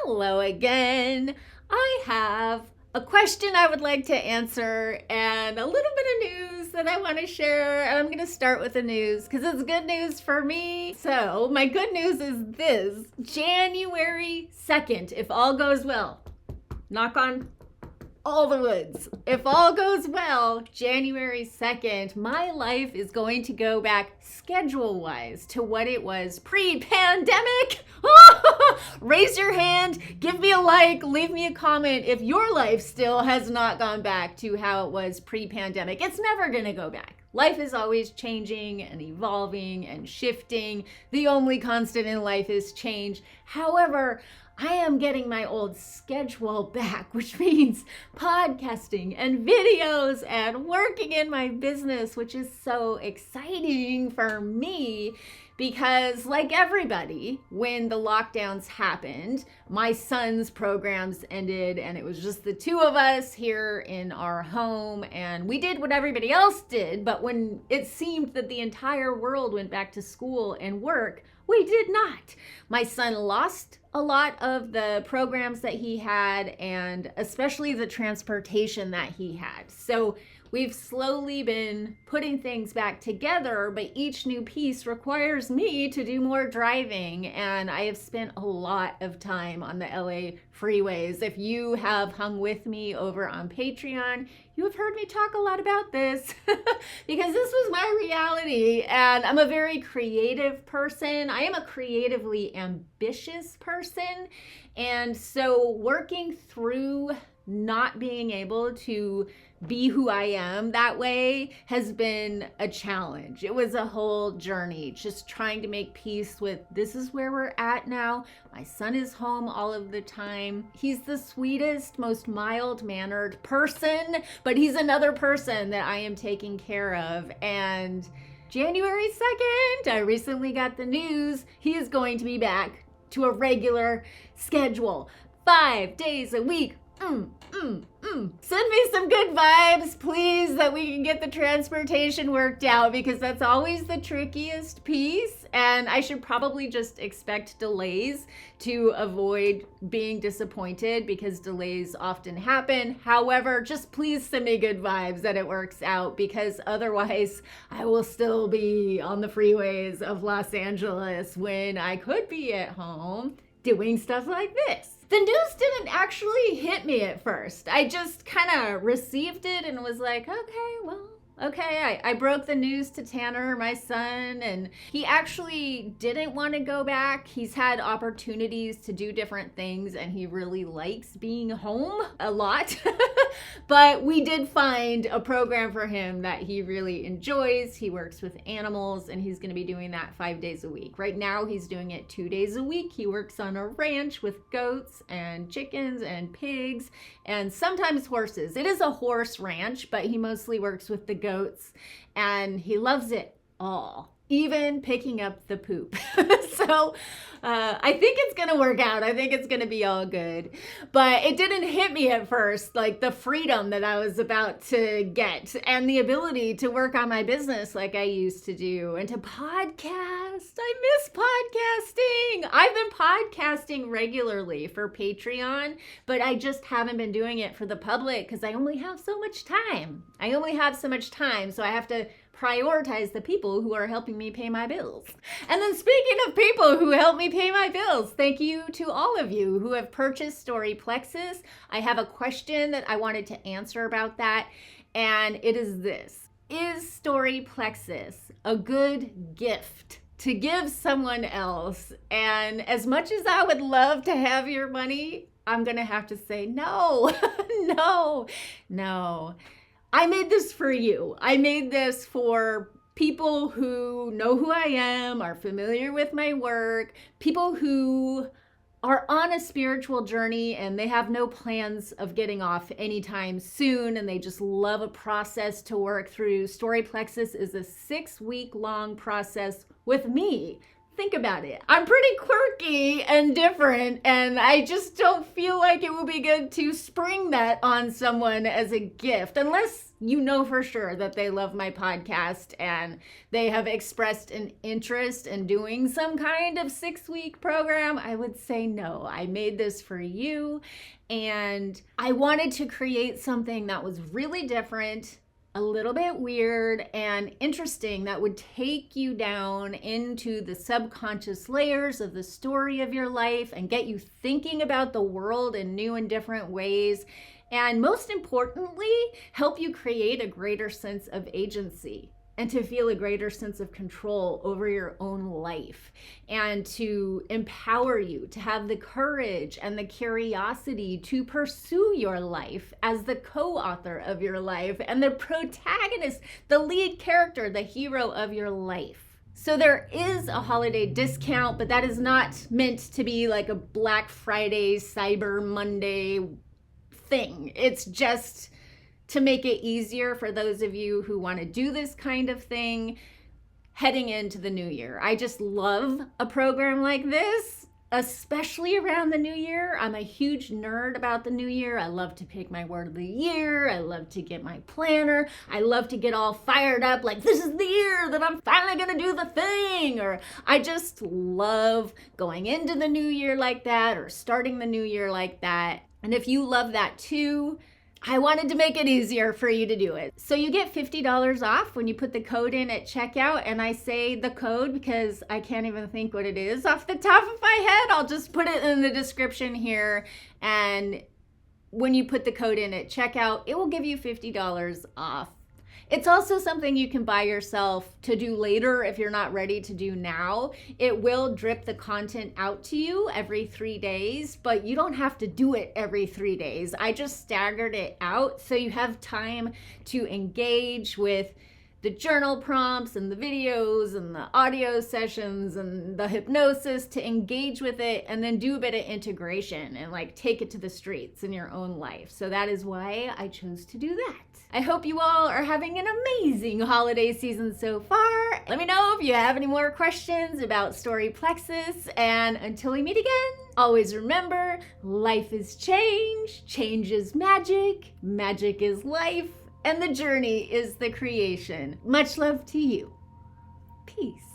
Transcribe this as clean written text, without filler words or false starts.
Hello again. I have a question I would like to answer and a little bit of news that I want to share. And I'm going to start with the news because it's good news for me. So my good news is this: January 2nd, if all goes well, knock on all the woods. If all goes well, January 2nd, my life is going to go back schedule-wise to what it was pre-pandemic. Raise your hand, give me a like, leave me a comment if your life still has not gone back to how it was pre-pandemic. It's never going to go back. Life is always changing and evolving and shifting. The only constant in life is change. However, I am getting my old schedule back, which means podcasting and videos and working in my business, which is so exciting for me because, like everybody, when the lockdowns happened, my son's programs ended and it was just the two of us here in our home, and we did what everybody else did. But when it seemed that the entire world went back to school and work, we did not. My son lost a lot of the programs that he had, and especially the transportation that he had. So we've slowly been putting things back together, but each new piece requires me to do more driving. And I have spent a lot of time on the LA freeways. If you have hung with me over on Patreon, you have heard me talk a lot about this because this was my reality. And I'm a very creative person. I am a creatively ambitious person. And so working through not being able to be who I am that way has been a challenge. It was a whole journey, just trying to make peace with this is where we're at now. My son is home all of the time. He's the sweetest, most mild-mannered person, but he's another person that I am taking care of. And January 2nd, I recently got the news, he is going to be back to a regular schedule, 5 days a week. Send me some good vibes, please, that we can get the transportation worked out, because that's always the trickiest piece. And I should probably just expect delays to avoid being disappointed, because delays often happen. However, just please send me good vibes that it works out, because otherwise I will still be on the freeways of Los Angeles when I could be at home doing stuff like this. The news didn't actually hit me at first. I just kind of received it and was like, okay. I broke the news to Tanner, my son, and he actually didn't want to go back. He's had opportunities to do different things and he really likes being home a lot. But we did find a program for him that he really enjoys. He works with animals and he's going to be doing that 5 days a week. Right now he's doing it 2 days a week. He works on a ranch with goats and chickens and pigs and sometimes horses. It is a horse ranch, but he mostly works with the goats and he loves it all, even picking up the poop. So I think it's going to work out. I think it's going to be all good. But it didn't hit me at first, like the freedom that I was about to get and the ability to work on my business like I used to do and to podcast. I miss podcasting. I've been podcasting regularly for Patreon, but I just haven't been doing it for the public because I only have so much time. So I have to prioritize the people who are helping me pay my bills. And then speaking of people who help me pay my bills, thank you to all of you who have purchased Story Plexus. I have a question that I wanted to answer about that, and it is this: is Story Plexus a good gift to give someone else? And as much as I would love to have your money, I'm gonna have to say no. No. I made this for you. I made this for people who know who I am, are familiar with my work, people who are on a spiritual journey and they have no plans of getting off anytime soon and they just love a process to work through. Story Plexus is a 6-week long process with me Think about it. I'm pretty quirky and different, and I just don't feel like it would be good to spring that on someone as a gift, unless you know for sure that they love my podcast and they have expressed an interest in doing some kind of 6-week program. I would say no. I made this for you, and I wanted to create something that was really different, a little bit weird and interesting, that would take you down into the subconscious layers of the story of your life and get you thinking about the world in new and different ways. And most importantly, help you create a greater sense of agency and to feel a greater sense of control over your own life, and to empower you to have the courage and the curiosity to pursue your life as the co-author of your life and the protagonist, the lead character, the hero of your life. So there is a holiday discount, but that is not meant to be like a Black Friday, Cyber Monday thing. It's just to make it easier for those of you who want to do this kind of thing heading into the new year. I just love a program like this, especially around the new year. I'm a huge nerd about the new year. I love to pick my word of the year. I love to get my planner. I love to get all fired up like, this is the year that I'm finally going to do the thing. Or I just love going into the new year like that, or starting the new year like that. And if you love that too, I wanted to make it easier for you to do it. So you get $50 off when you put the code in at checkout. And I say the code because I can't even think what it is off the top of my head. I'll just put it in the description here. And when you put the code in at checkout, it will give you $50 off. It's also something you can buy yourself to do later if you're not ready to do now. It will drip the content out to you every 3 days, but you don't have to do it every 3 days. I just staggered it out so you have time to engage with the journal prompts and the videos and the audio sessions and the hypnosis, to engage with it and then do a bit of integration and like take it to the streets in your own life. So that is why I chose to do that. I hope you all are having an amazing holiday season so far. Let me know if you have any more questions about Story Plexus, and until we meet again, always remember, life is change, change is magic, magic is life, and the journey is the creation. Much love to you. Peace.